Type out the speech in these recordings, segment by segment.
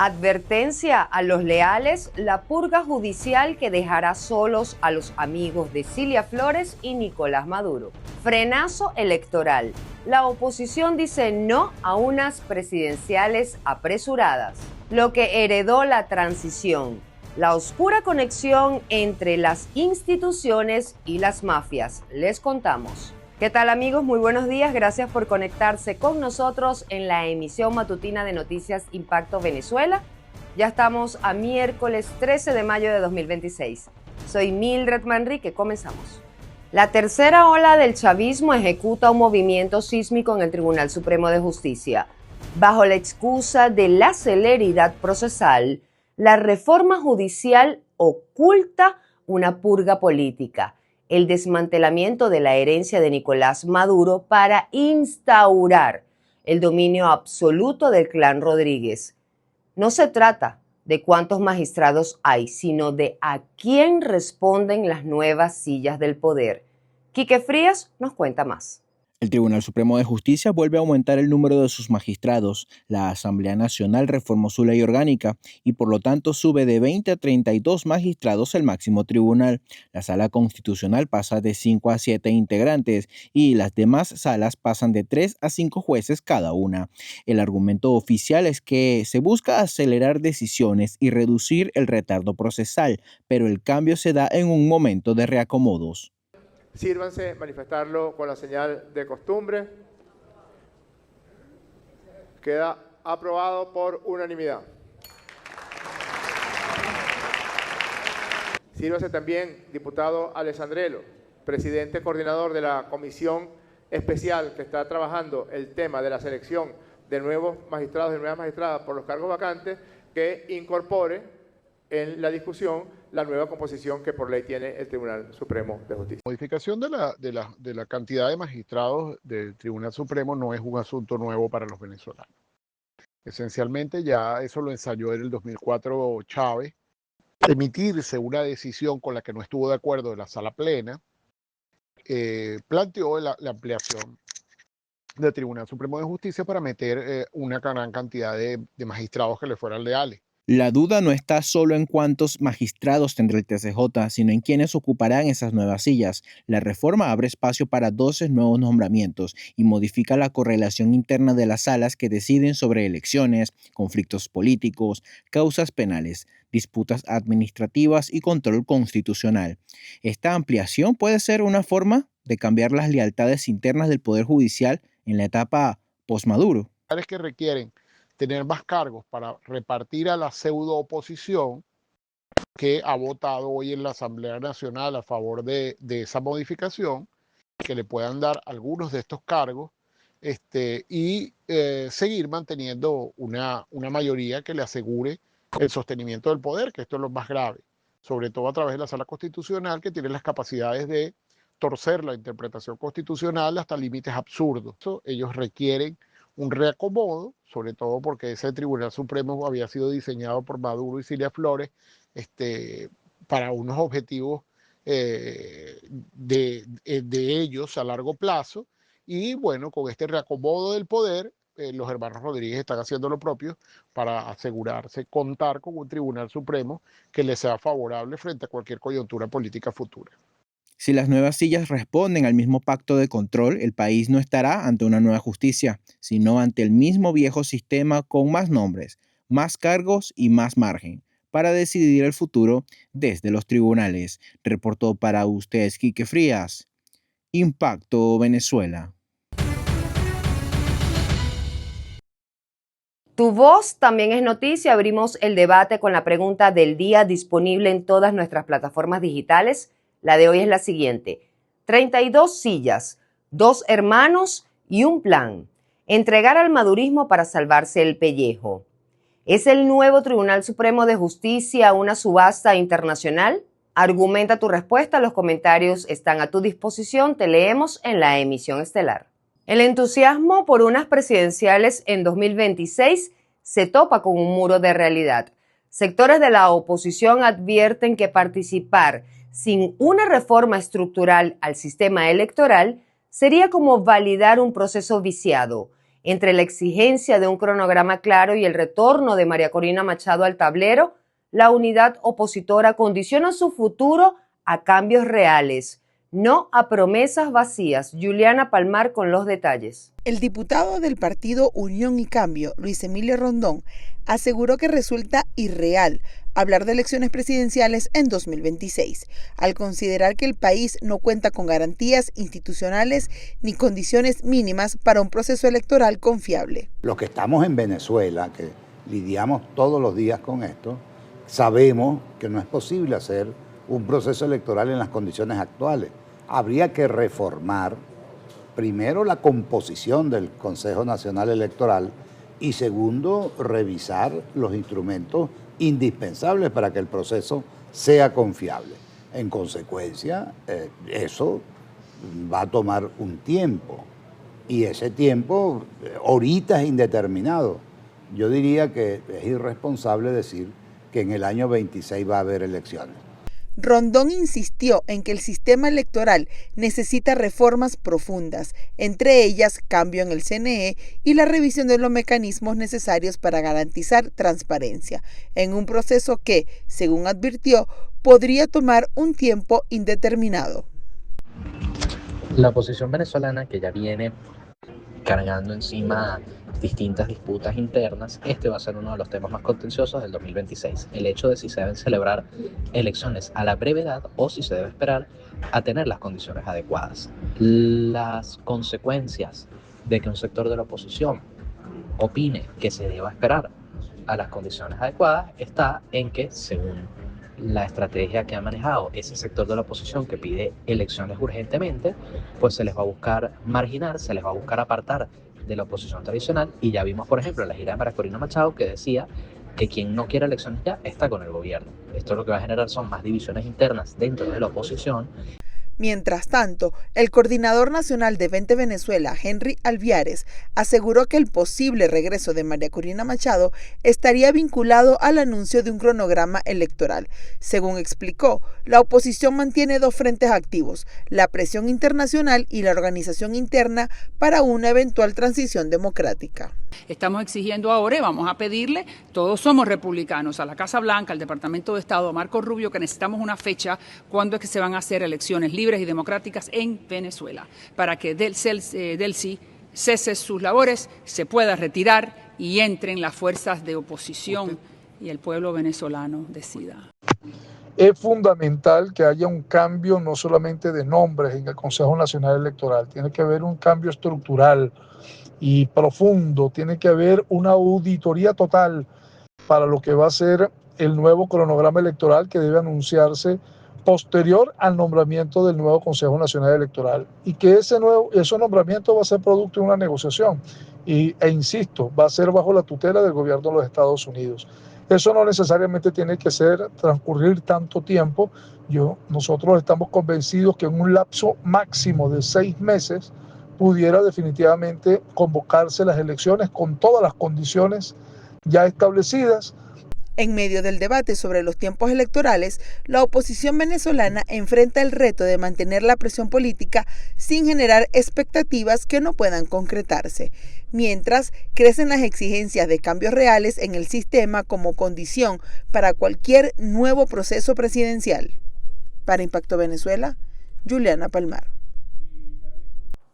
Advertencia a los leales, la purga judicial que dejará solos a los amigos de Cilia Flores y Nicolás Maduro. Frenazo electoral. La oposición dice no a unas presidenciales apresuradas. Lo que heredó la transición. La oscura conexión entre las instituciones y las mafias. Les contamos. ¿Qué tal, amigos? Muy buenos días. Gracias por conectarse con nosotros en la emisión matutina de Noticias Impacto Venezuela. Ya estamos a miércoles 13 de mayo de 2026. Soy Mildred Manrique. Comenzamos. La tercera ola del chavismo ejecuta un movimiento sísmico en el Tribunal Supremo de Justicia. Bajo la excusa de la celeridad procesal, la reforma judicial oculta una purga política, el desmantelamiento de la herencia de Nicolás Maduro para instaurar el dominio absoluto del clan Rodríguez. No se trata de cuántos magistrados hay, sino de a quién responden las nuevas sillas del poder. Quique Frías nos cuenta más. El Tribunal Supremo de Justicia vuelve a aumentar el número de sus magistrados. La Asamblea Nacional reformó su ley orgánica y por lo tanto sube de 20 a 32 magistrados el máximo tribunal. La Sala Constitucional pasa de 5 a 7 integrantes y las demás salas pasan de 3 a 5 jueces cada una. El argumento oficial es que se busca acelerar decisiones y reducir el retardo procesal, pero el cambio se da en un momento de reacomodos. Sírvanse manifestarlo con la señal de costumbre. Queda aprobado por unanimidad. Sírvase también, diputado Alessandrelo, presidente coordinador de la comisión especial que está trabajando el tema de la selección de nuevos magistrados y nuevas magistradas por los cargos vacantes, que incorpore en la discusión la nueva composición que por ley tiene el Tribunal Supremo de Justicia. La modificación de la cantidad de magistrados del Tribunal Supremo no es un asunto nuevo para los venezolanos. Esencialmente ya eso lo ensayó en el 2004 Chávez. Emitirse una decisión con la que no estuvo de acuerdo de la Sala Plena, planteó la ampliación del Tribunal Supremo de Justicia para meter una gran cantidad de magistrados que le fueran leales. La duda no está solo en cuántos magistrados tendrá el TCJ, sino en quiénes ocuparán esas nuevas sillas. La reforma abre espacio para 12 nuevos nombramientos y modifica la correlación interna de las salas que deciden sobre elecciones, conflictos políticos, causas penales, disputas administrativas y control constitucional. Esta ampliación puede ser una forma de cambiar las lealtades internas del Poder Judicial en la etapa post-Maduro. Que requieren tener más cargos para repartir a la pseudo oposición que ha votado hoy en la Asamblea Nacional a favor de esa modificación, que le puedan dar algunos de estos cargos y seguir manteniendo una mayoría que le asegure el sostenimiento del poder, que esto es lo más grave, sobre todo a través de la Sala Constitucional, que tiene las capacidades de torcer la interpretación constitucional hasta límites absurdos. Ellos requieren un reacomodo, sobre todo porque ese Tribunal Supremo había sido diseñado por Maduro y Cilia Flores para unos objetivos de ellos a largo plazo, y bueno, con este reacomodo del poder, los hermanos Rodríguez están haciendo lo propio para asegurarse contar con un Tribunal Supremo que les sea favorable frente a cualquier coyuntura política futura. Si las nuevas sillas responden al mismo pacto de control, el país no estará ante una nueva justicia, sino ante el mismo viejo sistema con más nombres, más cargos y más margen para decidir el futuro desde los tribunales. Reportó para ustedes Quique Frías, Impacto Venezuela. Tu voz también es noticia. Abrimos el debate con la pregunta del día, disponible en todas nuestras plataformas digitales. La de hoy es la siguiente: 32 sillas, 2 hermanos y un plan. Entregar al madurismo para salvarse el pellejo. ¿Es el nuevo Tribunal Supremo de Justicia una subasta internacional? Argumenta tu respuesta. Los comentarios están a tu disposición. Te leemos en la emisión estelar. El entusiasmo por unas presidenciales en 2026 se topa con un muro de realidad. Sectores de la oposición advierten que participar sin una reforma estructural al sistema electoral sería como validar un proceso viciado Entre la exigencia de un cronograma claro y el retorno de María Corina Machado al tablero, la unidad opositora condiciona su futuro a cambios reales, no a promesas vacías. Juliana Palmar con los detalles. El diputado del partido Unión y Cambio, Luis Emilio Rondón, aseguró que resulta irreal hablar de elecciones presidenciales en 2026, al considerar que el país no cuenta con garantías institucionales ni condiciones mínimas para un proceso electoral confiable. Los que estamos en Venezuela, que lidiamos todos los días con esto, sabemos que no es posible hacer un proceso electoral en las condiciones actuales. Habría que reformar primero la composición del Consejo Nacional Electoral y segundo, revisar los instrumentos indispensables para que el proceso sea confiable. En consecuencia, eso va a tomar un tiempo y ese tiempo ahorita es indeterminado. Yo diría que es irresponsable decir que en el año 26 va a haber elecciones. Rondón insistió en que el sistema electoral necesita reformas profundas, entre ellas cambio en el CNE y la revisión de los mecanismos necesarios para garantizar transparencia, en un proceso que, según advirtió, podría tomar un tiempo indeterminado. La oposición venezolana, que ya viene cargando encima distintas disputas internas, este va a ser uno de los temas más contenciosos del 2026. El hecho de si se deben celebrar elecciones a la brevedad o si se debe esperar a tener las condiciones adecuadas. Las consecuencias de que un sector de la oposición opine que se deba esperar a las condiciones adecuadas está en que, según la estrategia que ha manejado ese sector de la oposición que pide elecciones urgentemente, pues se les va a buscar marginar, se les va a buscar apartar de la oposición tradicional, y ya vimos, por ejemplo, la gira de María Corina Machado, que decía que quien no quiere elecciones ya está con el gobierno. Esto lo que va a generar son más divisiones internas dentro de la oposición. Mientras tanto, el coordinador nacional de Vente Venezuela, Henry Alviares, aseguró que el posible regreso de María Corina Machado estaría vinculado al anuncio de un cronograma electoral. Según explicó, la oposición mantiene dos frentes activos: la presión internacional y la organización interna para una eventual transición democrática. Estamos exigiendo ahora y vamos a pedirle, todos somos republicanos, a la Casa Blanca, al Departamento de Estado, a Marco Rubio, que necesitamos una fecha cuando es que se van a hacer elecciones libres y democráticas en Venezuela, para que Delcy cese sus labores, se pueda retirar y entren las fuerzas de oposición y el pueblo venezolano decida. Es fundamental que haya un cambio no solamente de nombres en el Consejo Nacional Electoral, tiene que haber un cambio estructural y profundo, tiene que haber una auditoría total para lo que va a ser el nuevo cronograma electoral que debe anunciarse posterior al nombramiento del nuevo Consejo Nacional Electoral, y que ese nombramiento va a ser producto de una negociación e insisto, va a ser bajo la tutela del gobierno de los Estados Unidos. Eso no necesariamente tiene que transcurrir tanto tiempo. Nosotros estamos convencidos que en un lapso máximo de 6 meses pudiera definitivamente convocarse las elecciones con todas las condiciones ya establecidas. En medio del debate sobre los tiempos electorales, la oposición venezolana enfrenta el reto de mantener la presión política sin generar expectativas que no puedan concretarse, mientras crecen las exigencias de cambios reales en el sistema como condición para cualquier nuevo proceso presidencial. Para Impacto Venezuela, Juliana Palmar.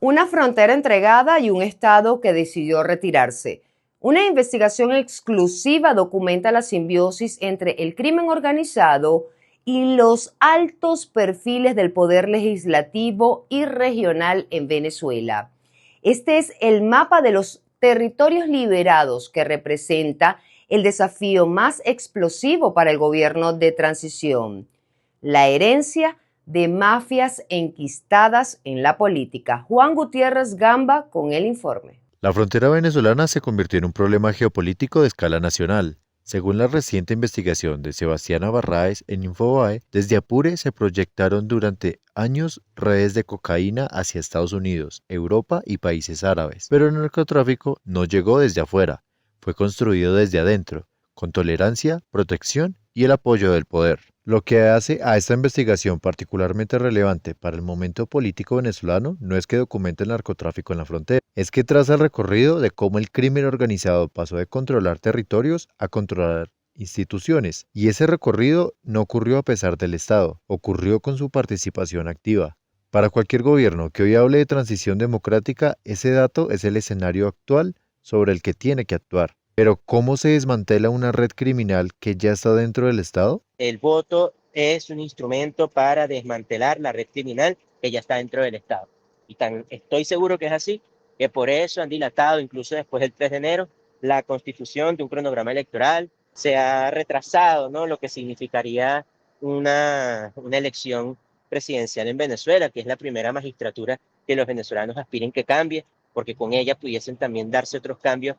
Una frontera entregada y un Estado que decidió retirarse. Una investigación exclusiva documenta la simbiosis entre el crimen organizado y los altos perfiles del poder legislativo y regional en Venezuela. Este es el mapa de los territorios liberados que representa el desafío más explosivo para el gobierno de transición: la herencia de mafias enquistadas en la política. Juan Gutiérrez Gamba con el informe. La frontera venezolana se convirtió en un problema geopolítico de escala nacional. Según la reciente investigación de Sebastiana Barraez en Infobae, desde Apure se proyectaron durante años redes de cocaína hacia Estados Unidos, Europa y países árabes. Pero el narcotráfico no llegó desde afuera, fue construido desde adentro, con tolerancia, protección y el apoyo del poder. Lo que hace a esta investigación particularmente relevante para el momento político venezolano no es que documente el narcotráfico en la frontera, es que traza el recorrido de cómo el crimen organizado pasó de controlar territorios a controlar instituciones, y ese recorrido no ocurrió a pesar del Estado, ocurrió con su participación activa. Para cualquier gobierno que hoy hable de transición democrática, ese dato es el escenario actual sobre el que tiene que actuar. Pero ¿cómo se desmantela una red criminal que ya está dentro del Estado? El voto es un instrumento para desmantelar la red criminal que ya está dentro del Estado. Y estoy seguro que es así, que por eso han dilatado, incluso después del 3 de enero, la constitución de un cronograma electoral. Se ha retrasado, ¿no?, lo que significaría una elección presidencial en Venezuela, que es la primera magistratura que los venezolanos aspiren que cambie, porque con ella pudiesen también darse otros cambios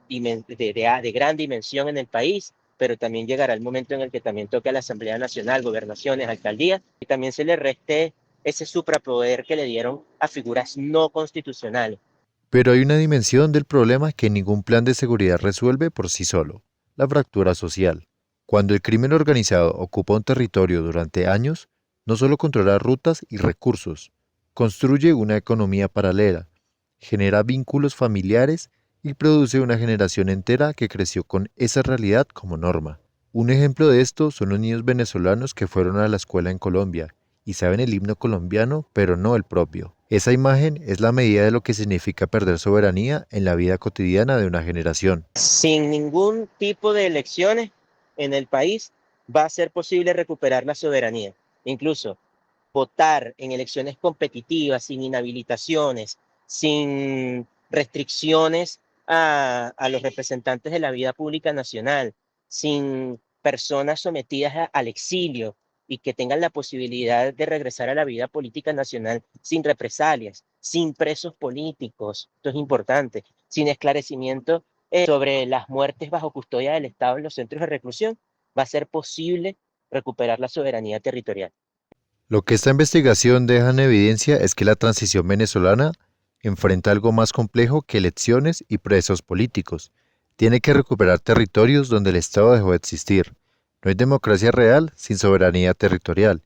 de gran dimensión en el país, pero también llegará el momento en el que también toque a la Asamblea Nacional, gobernaciones, alcaldías, y también se le reste ese suprapoder que le dieron a figuras no constitucionales. Pero hay una dimensión del problema que ningún plan de seguridad resuelve por sí solo: la fractura social. Cuando el crimen organizado ocupa un territorio durante años, no solo controla rutas y recursos, construye una economía paralela, genera vínculos familiares y produce una generación entera que creció con esa realidad como norma. Un ejemplo de esto son los niños venezolanos que fueron a la escuela en Colombia y saben el himno colombiano, pero no el propio. Esa imagen es la medida de lo que significa perder soberanía en la vida cotidiana de una generación. Sin ningún tipo de elecciones en el país va a ser posible recuperar la soberanía. Incluso votar en elecciones competitivas, sin inhabilitaciones, sin restricciones a los representantes de la vida pública nacional, sin personas sometidas al exilio y que tengan la posibilidad de regresar a la vida política nacional sin represalias, sin presos políticos, esto es importante, sin esclarecimiento sobre las muertes bajo custodia del Estado en los centros de reclusión, va a ser posible recuperar la soberanía territorial. Lo que esta investigación deja en evidencia es que la transición venezolana enfrenta algo más complejo que elecciones y presos políticos. Tiene que recuperar territorios donde el Estado dejó de existir. No hay democracia real sin soberanía territorial.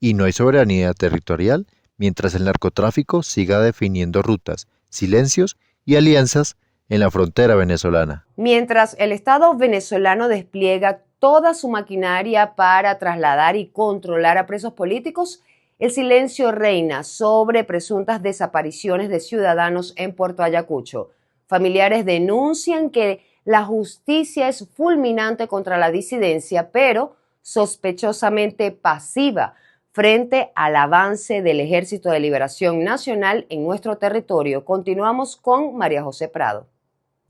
Y no hay soberanía territorial mientras el narcotráfico siga definiendo rutas, silencios y alianzas en la frontera venezolana. Mientras el Estado venezolano despliega toda su maquinaria para trasladar y controlar a presos políticos, el silencio reina sobre presuntas desapariciones de ciudadanos en Puerto Ayacucho. Familiares denuncian que la justicia es fulminante contra la disidencia, pero sospechosamente pasiva frente al avance del Ejército de Liberación Nacional en nuestro territorio. Continuamos con María José Prado.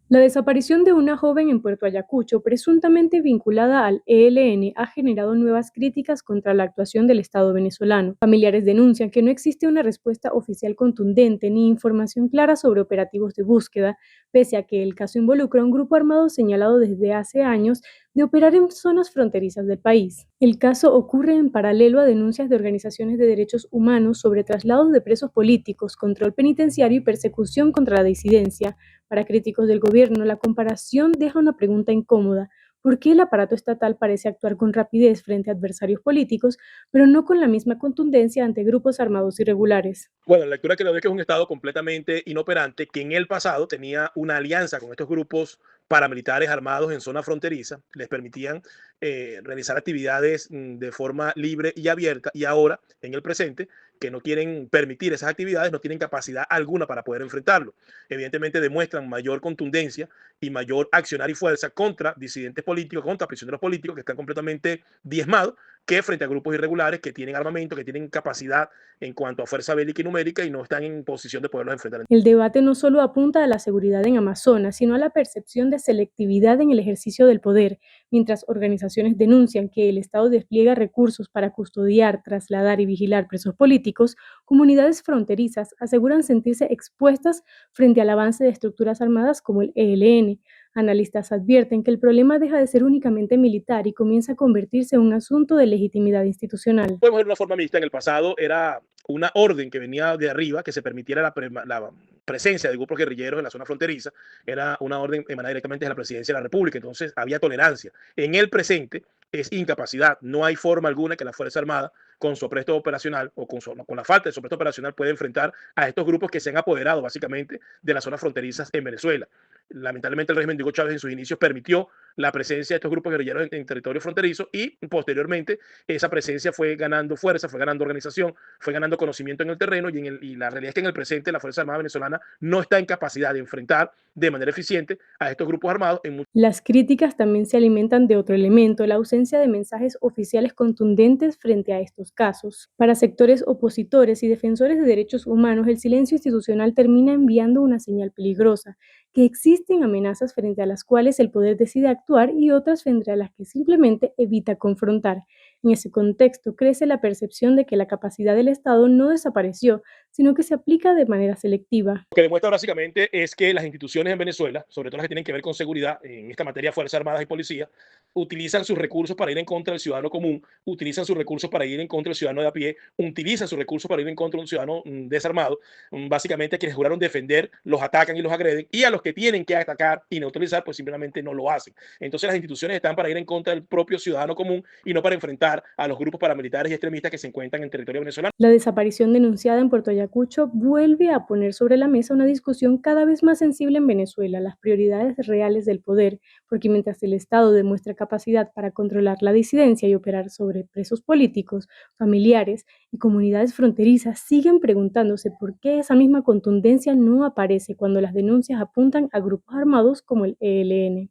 La desaparición de una joven en Puerto Ayacucho, presuntamente vinculada al ELN, ha generado nuevas críticas contra la actuación del Estado venezolano. Familiares denuncian que no existe una respuesta oficial contundente ni información clara sobre operativos de búsqueda, pese a que el caso involucra a un grupo armado señalado desde hace años de operar en zonas fronterizas del país. El caso ocurre en paralelo a denuncias de organizaciones de derechos humanos sobre traslados de presos políticos, control penitenciario y persecución contra la disidencia. Para críticos del gobierno, la comparación deja una pregunta incómoda: ¿por qué el aparato estatal parece actuar con rapidez frente a adversarios políticos, pero no con la misma contundencia ante grupos armados irregulares? Bueno, la lectura que le doy es que es un Estado completamente inoperante, que en el pasado tenía una alianza con estos grupos paramilitares armados en zona fronteriza, les permitían realizar actividades de forma libre y abierta, y ahora, en el presente, que no quieren permitir esas actividades, no tienen capacidad alguna para poder enfrentarlo. Evidentemente demuestran mayor contundencia y mayor accionar y fuerza contra disidentes políticos, contra prisioneros políticos que están completamente diezmados, que frente a grupos irregulares que tienen armamento, que tienen capacidad en cuanto a fuerza bélica y numérica y no están en posición de poderlos enfrentar. El debate no solo apunta a la seguridad en Amazonas, sino a la percepción de selectividad en el ejercicio del poder, mientras organizaciones denuncian que el Estado despliega recursos para custodiar, trasladar y vigilar presos políticos. Comunidades fronterizas aseguran sentirse expuestas frente al avance de estructuras armadas como el ELN. Analistas advierten que el problema deja de ser únicamente militar y comienza a convertirse en un asunto de legitimidad institucional. Podemos ver una forma mixta. En el pasado era una orden que venía de arriba que se permitiera la presencia de grupos guerrilleros en la zona fronteriza. Era una orden emanada directamente de la presidencia de la República, entonces había tolerancia. En el presente es incapacidad. No hay forma alguna que la Fuerza Armada, con su apresto operacional o con la falta de su apresto operacional, puede enfrentar a estos grupos que se han apoderado básicamente de las zonas fronterizas en Venezuela. Lamentablemente el régimen de Hugo Chávez en sus inicios permitió la presencia de estos grupos guerrilleros en territorio fronterizo y posteriormente esa presencia fue ganando fuerza, fue ganando organización, fue ganando conocimiento en el terreno y la realidad es que en el presente la Fuerza Armada venezolana no está en capacidad de enfrentar de manera eficiente a estos grupos armados. Las críticas también se alimentan de otro elemento, la ausencia de mensajes oficiales contundentes frente a estos casos. Para sectores opositores y defensores de derechos humanos, el silencio institucional termina enviando una señal peligrosa, que existen amenazas frente a las cuales el poder decide actuar y otras frente a las que simplemente evita confrontar. En ese contexto, crece la percepción de que la capacidad del Estado no desapareció, sino que se aplica de manera selectiva. Lo que demuestra básicamente es que las instituciones en Venezuela, sobre todo las que tienen que ver con seguridad, en esta materia Fuerzas Armadas y Policía, utilizan sus recursos para ir en contra del ciudadano común, utilizan sus recursos para ir en contra del ciudadano de a pie, utilizan sus recursos para ir en contra de un ciudadano desarmado. Básicamente a quienes juraron defender los atacan y los agreden, y a los que tienen que atacar y neutralizar pues simplemente no lo hacen. Entonces las instituciones están para ir en contra del propio ciudadano común y no para enfrentar a los grupos paramilitares y extremistas que se encuentran en territorio venezolano. La desaparición denunciada en Puerto Ayacucho vuelve a poner sobre la mesa una discusión cada vez más sensible en Venezuela, las prioridades reales del poder, porque mientras el Estado demuestra capacidad para controlar la disidencia y operar sobre presos políticos, familiares y comunidades fronterizas, siguen preguntándose por qué esa misma contundencia no aparece cuando las denuncias apuntan a grupos armados como el ELN.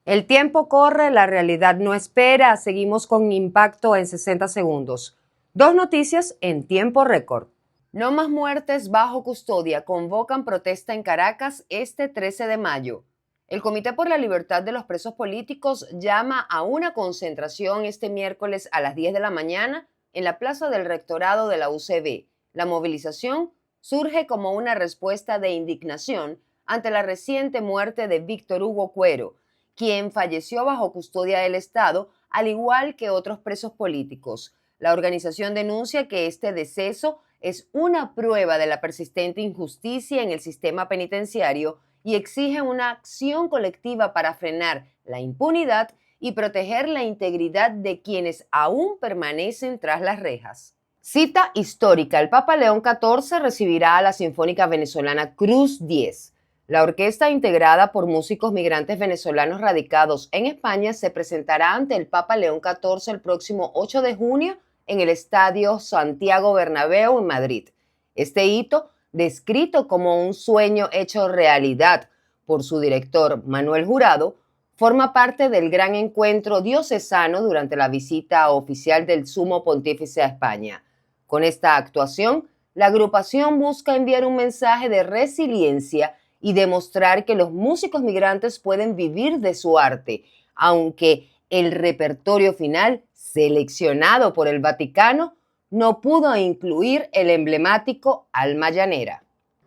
El tiempo corre, la realidad no espera. Seguimos con Impacto en 60 segundos. 2 noticias en tiempo récord. No más muertes bajo custodia. Convocan protesta en Caracas este 13 de mayo. El Comité por la Libertad de los Presos Políticos llama a una concentración este miércoles a las 10 de la mañana en la Plaza del Rectorado de la UCB. La movilización surge como una respuesta de indignación ante la reciente muerte de Víctor Hugo Cuero, quien falleció bajo custodia del Estado, al igual que otros presos políticos. La organización denuncia que este deceso es una prueba de la persistente injusticia en el sistema penitenciario y exige una acción colectiva para frenar la impunidad y proteger la integridad de quienes aún permanecen tras las rejas. Cita histórica. El Papa León XIV recibirá a la Sinfónica Venezolana Cruz 10. La orquesta, integrada por músicos migrantes venezolanos radicados en España, se presentará ante el Papa León XIV el próximo 8 de junio en el Estadio Santiago Bernabéu en Madrid. Este hito, descrito como un sueño hecho realidad por su director Manuel Jurado, forma parte del gran encuentro diocesano durante la visita oficial del Sumo Pontífice a España. Con esta actuación, la agrupación busca enviar un mensaje de resiliencia y demostrar que los músicos migrantes pueden vivir de su arte, aunque el repertorio final, seleccionado por el Vaticano, no pudo incluir el emblemático Alma Llanera.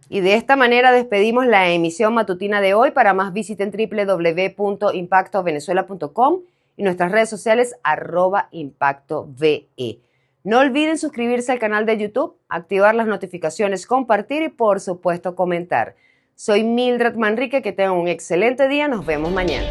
Y de esta manera despedimos la emisión matutina de hoy. Para más visiten www.impactovenezuela.com y nuestras redes sociales @impactove. No olviden suscribirse al canal de YouTube, activar las notificaciones, compartir y por supuesto comentar. Soy Mildred Manrique, que tengan un excelente día, nos vemos mañana.